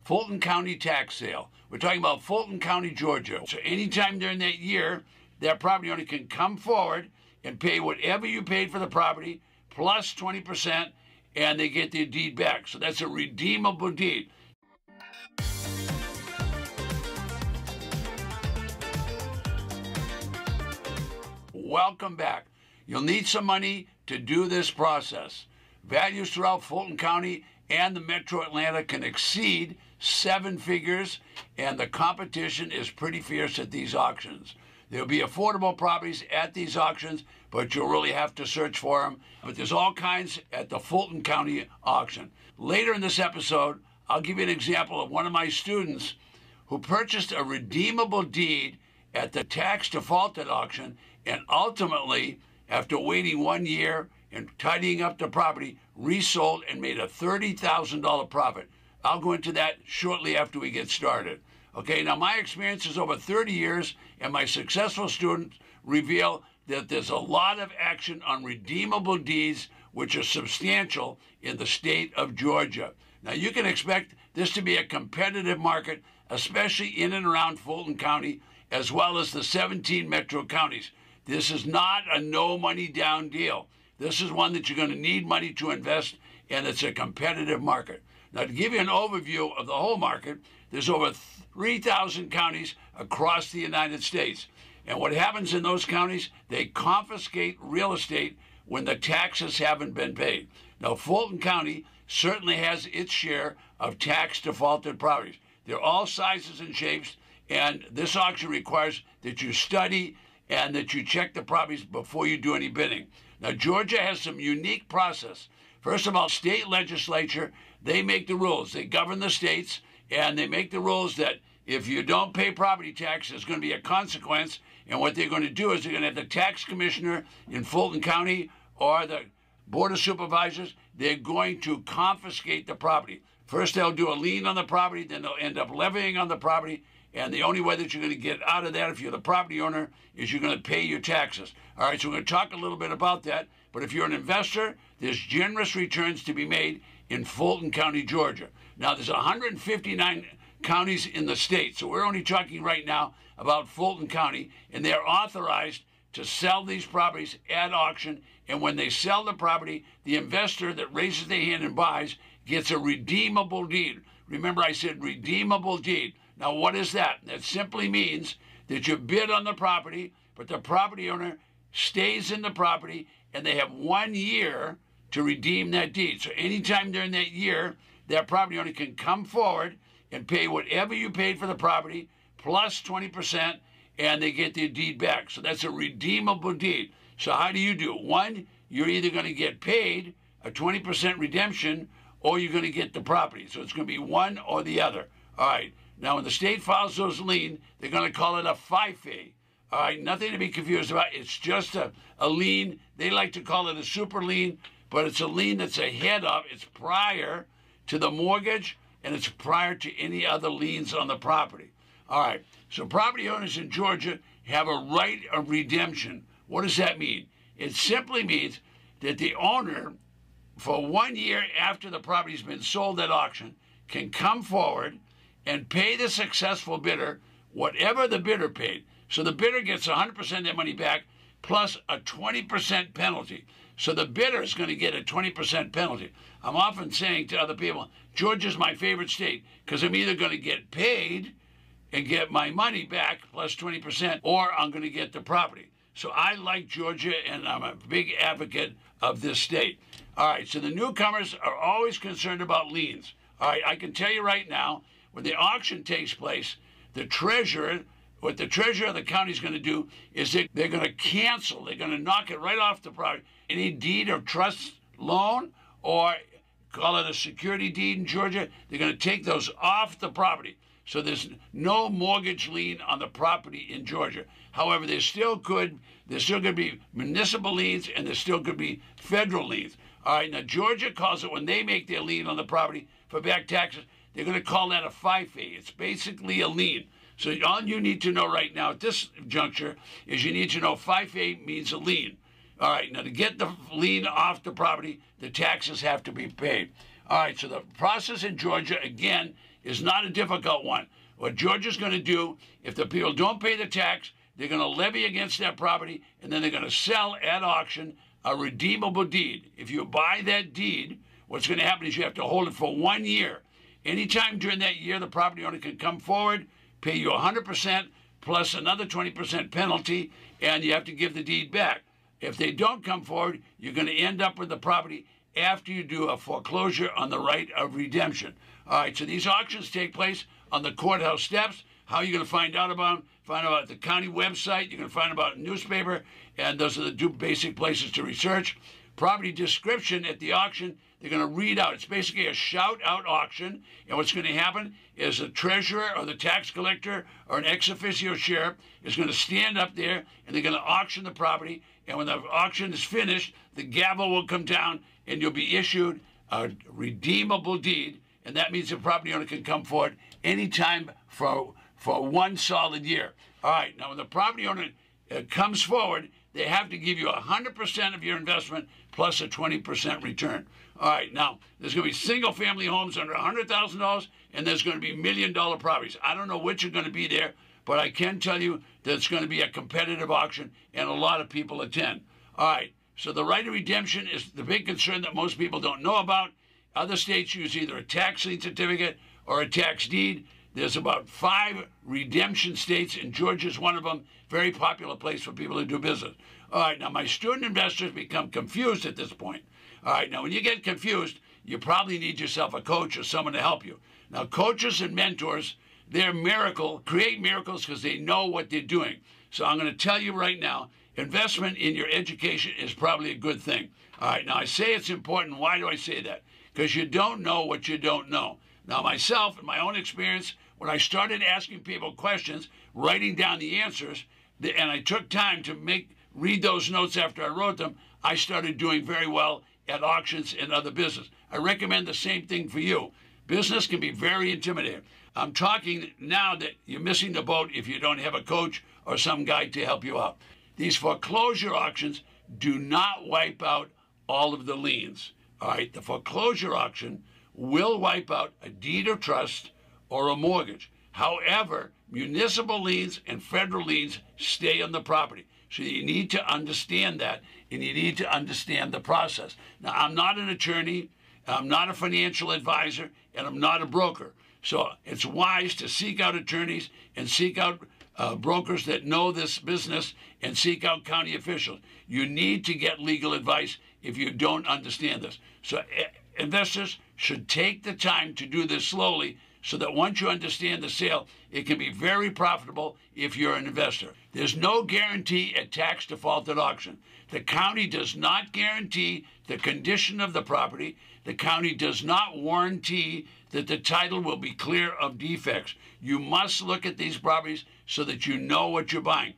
Fulton County tax sale. We're talking about Fulton County, Georgia. So anytime during that year, that property owner can come forward and pay whatever you paid for the property plus 20%, and they get their deed back. So that's a redeemable deed. Welcome back. You'll need some money to do this process. Values throughout Fulton County and the Metro Atlanta can exceed 7 figures, and the competition is pretty fierce at these auctions. There'll be affordable properties at these auctions, but you'll really have to search for them. But there's all kinds at the Fulton County auction. Later in this episode, I'll give you an example of one of my students who purchased a redeemable deed at the tax defaulted auction, and ultimately, after waiting 1 year and tidying up the property, resold and made a $30,000 profit. I'll go into that shortly after we get started. Okay, now my experience is over 30 years, and my successful students reveal that there's a lot of action on redeemable deeds, which are substantial in the state of Georgia. Now, you can expect this to be a competitive market, especially in and around Fulton County, as well as the 17 metro counties. This is not a no money down deal. This is one that you're going to need money to invest, and it's a competitive market. Now, to give you an overview of the whole market, there's over 3,000 counties across the United States. And what happens in those counties, they confiscate real estate when the taxes haven't been paid. Now, Fulton County certainly has its share of tax defaulted properties. They're all sizes and shapes, and this auction requires that you study and that you check the properties before you do any bidding. Now, Georgia has some unique process. First of all, state legislature, they make the rules. They govern the states, and they make the rules that if you don't pay property tax, there's going to be a consequence. And what they're going to do is they're going to have the tax commissioner in Fulton County or the Board of Supervisors, they're going to confiscate the property. First, they'll do a lien on the property, then they'll end up levying on the property, and the only way that you're going to get out of that if you're the property owner is you're going to pay your taxes. All right, so we're going to talk a little bit about that, but if you're an investor, there's generous returns to be made in Fulton County, Georgia. Now, there's 159 counties in the state, so we're only talking right now about Fulton County, and they're authorized to sell these properties at auction, and when they sell the property, the investor that raises their hand and buys gets a redeemable deed. Remember, I said redeemable deed. Now, what is that? That simply means that you bid on the property, but the property owner stays in the property, and they have 1 year to redeem that deed. So anytime during that year, that property owner can come forward and pay whatever you paid for the property, plus 20%, and they get their deed back. So that's a redeemable deed. So how do you do it? One, you're either going to get paid a 20% redemption, or you're going to get the property. So it's going to be one or the other. All right. Now, when the state files those lien, they're going to call it a FIFE. All right, nothing to be confused about. It's just a lien. They like to call it a super lien, but it's a lien that's ahead of, it's prior to the mortgage, and it's prior to any other liens on the property. All right, so property owners in Georgia have a right of redemption. What does that mean? It simply means that the owner, for 1 year after the property's been sold at auction, can come forward and pay the successful bidder whatever the bidder paid. So the bidder gets 100% of their money back plus a 20% penalty. So the bidder is going to get a 20% penalty. I'm often saying to other people, Georgia's my favorite state because I'm either going to get paid and get my money back plus 20%, or I'm going to get the property. So I like Georgia, and I'm a big advocate of this state. All right, so the newcomers are always concerned about liens. All right, I can tell you right now, when the auction takes place, what the treasurer of the county is going to do is they're going to cancel, they're going to knock it right off the property. Any deed of trust loan, or call it a security deed in Georgia, they're going to take those off the property. So there's no mortgage lien on the property in Georgia. However, there's still going to be municipal liens, and there's still going to be federal liens. All right, now Georgia calls it, when they make their lien on the property for back taxes, they're going to call that a FIFE. It's basically a lien. So all you need to know right now at this juncture is you need to know FIFE means a lien. All right, now to get the lien off the property, the taxes have to be paid. All right, so the process in Georgia, again, is not a difficult one. What Georgia's going to do, if the people don't pay the tax, they're going to levy against that property, and then they're going to sell at auction a redeemable deed. If you buy that deed, what's going to happen is you have to hold it for 1 year. Anytime during that year, the property owner can come forward, pay you 100% plus another 20% penalty, and you have to give the deed back. If they don't come forward, you're going to end up with the property after you do a foreclosure on the right of redemption. All right, so these auctions take place on the courthouse steps. How are you going to find out about them? Find out about the county website. You're going to find about the newspaper, and those are the two basic places to research. Property description at the auction, they're going to read out. It's basically a shout-out auction, and what's going to happen is the treasurer or the tax collector or an ex officio sheriff is going to stand up there, and they're going to auction the property, and when the auction is finished, the gavel will come down, and you'll be issued a redeemable deed, and that means the property owner can come forward anytime for 1 solid year. All right, now when the property owner comes forward, they have to give you 100% of your investment plus a 20% return. All right, now there's going to be single-family homes under $100,000, and there's going to be million-dollar properties. I don't know which are going to be there, but I can tell you that it's going to be a competitive auction, and a lot of people attend. All right, so the right of redemption is the big concern that most people don't know about. Other states use either a tax lien certificate or a tax deed. There's about 5 redemption states, and Georgia's one of them. Very popular place for people to do business. All right, now my student investors become confused at this point. All right, now when you get confused, you probably need yourself a coach or someone to help you. Now coaches and mentors, they're create miracles because they know what they're doing. So I'm going to tell you right now, investment in your education is probably a good thing. All right, now I say it's important. Why do I say that? Because you don't know what you don't know. Now myself, in my own experience, when I started asking people questions, writing down the answers, and I took time to read those notes after I wrote them, I started doing very well at auctions and other business. I recommend the same thing for you. Business can be very intimidating. I'm talking now that you're missing the boat if you don't have a coach or some guy to help you out. These foreclosure auctions do not wipe out all of the liens. All right, the foreclosure auction will wipe out a deed of trust or a mortgage. However, municipal liens and federal liens stay on the property. So you need to understand that, and you need to understand the process. Now, I'm not an attorney, I'm not a financial advisor, and I'm not a broker. So it's wise to seek out attorneys and seek out brokers that know this business and seek out county officials. You need to get legal advice if you don't understand this. So investors should take the time to do this slowly so that once you understand the sale, it can be very profitable if you're an investor. There's no guarantee at tax defaulted auction. The county does not guarantee the condition of the property. The county does not warranty that the title will be clear of defects. You must look at these properties so that you know what you're buying.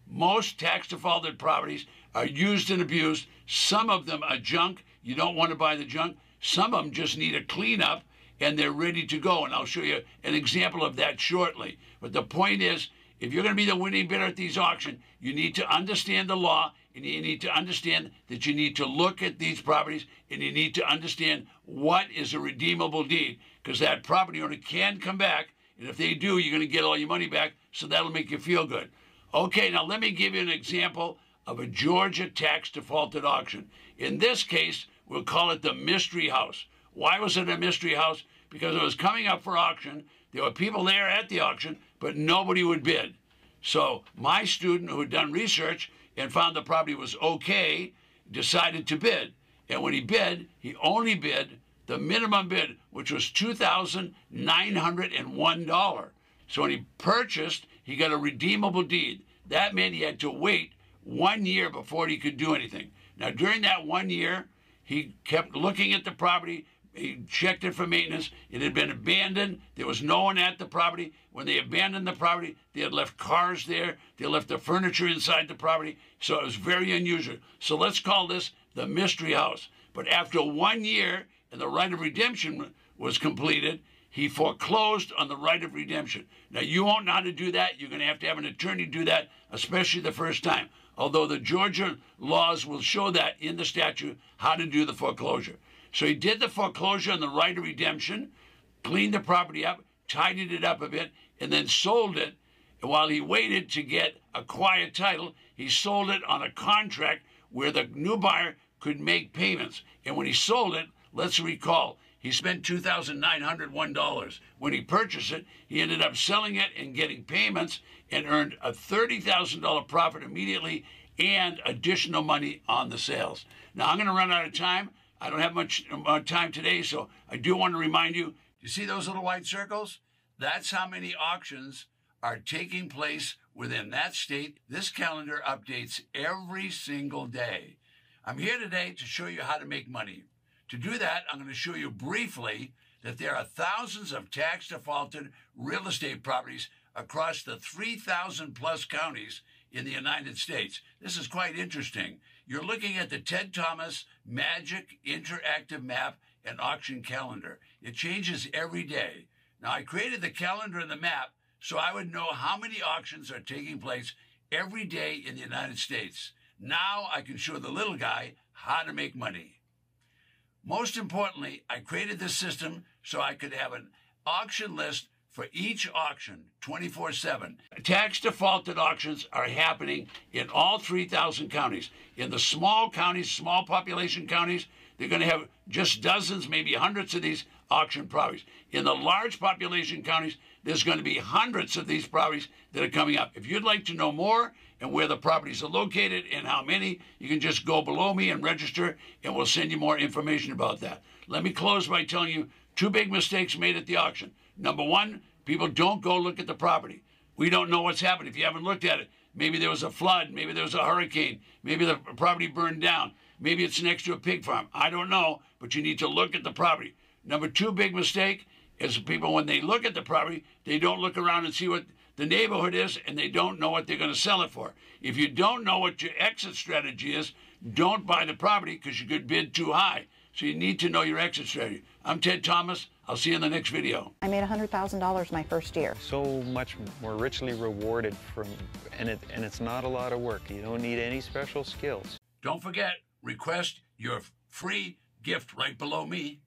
Most tax defaulted properties are used and abused. Some of them are junk. You don't want to buy the junk. Some of them just need a cleanup and they're ready to go. And I'll show you an example of that shortly. But the point is, if you're going to be the winning bidder at these auctions, you need to understand the law, and you need to understand that you need to look at these properties, and you need to understand what is a redeemable deed, because that property owner can come back, and if they do, you're going to get all your money back, so that'll make you feel good. Okay, now let me give you an example of a Georgia tax defaulted auction. In this case, we'll call it the Mystery House. Why was it a mystery house? Because it was coming up for auction. There were people there at the auction, but nobody would bid. So my student who had done research and found the property was okay, decided to bid. And when he bid, he only bid the minimum bid, which was $2,901. So when he purchased, he got a redeemable deed. That meant he had to wait 1 year before he could do anything. Now, during that 1 year, he kept looking at the property. He checked it for maintenance. It had been abandoned. There was no one at the property. When they abandoned the property, they had left cars there. They left the furniture inside the property. So it was very unusual. So let's call this the Mystery House. But after 1 year and the right of redemption was completed, he foreclosed on the right of redemption. Now, you won't know how to do that. You're going to have an attorney do that, especially the first time. Although the Georgia laws will show that in the statute how to do the foreclosure. So he did the foreclosure on the right of redemption. cleaned the property up, tidied it up a bit, and then sold it. And while he waited to get a quiet title, he sold it on a contract where the new buyer could make payments. And when he sold it, let's recall, he spent $2,901. When he purchased it, he ended up selling it and getting payments and earned a $30,000 profit immediately and additional money on the sales. Now, I'm going to run out of time. I don't have much time today, so I do want to remind you, you see those little white circles? That's how many auctions are taking place within that state. This calendar updates every single day. I'm here today to show you how to make money. To do that, I'm going to show you briefly that there are thousands of tax defaulted real estate properties across the 3,000 plus counties in the United States. This is quite interesting. You're looking at the Ted Thomas Magic Interactive Map and Auction Calendar. It changes every day. Now, I created the calendar and the map so I would know how many auctions are taking place every day in the United States. Now I can show the little guy how to make money. Most importantly, I created this system so I could have an auction list for each auction 24/7. Tax defaulted auctions are happening in all 3,000 counties. In the small counties, small population counties, they're going to have just dozens, maybe hundreds of these auction properties. In the large population counties, there's going to be hundreds of these properties that are coming up. If you'd like to know more and where the properties are located and how many, you can just go below me and register, and we'll send you more information about that. Let me close by telling you 2 big mistakes made at the auction. Number one, people don't go look at the property. We don't know what's happened if you haven't looked at it. Maybe there was a flood, maybe there was a hurricane, maybe the property burned down, maybe it's next to a pig farm. I don't know, but you need to look at the property. Number 2 big mistake is people, when they look at the property, they don't look around and see what the neighborhood is, and they don't know what they're going to sell it for. If you don't know what your exit strategy is, don't buy the property because you could bid too high. So you need to know your exit strategy. I'm Ted Thomas. I'll see you in the next video. I made $100,000 my first year. So much more richly rewarded and it's not a lot of work. You don't need any special skills. Don't forget, request your free gift right below me.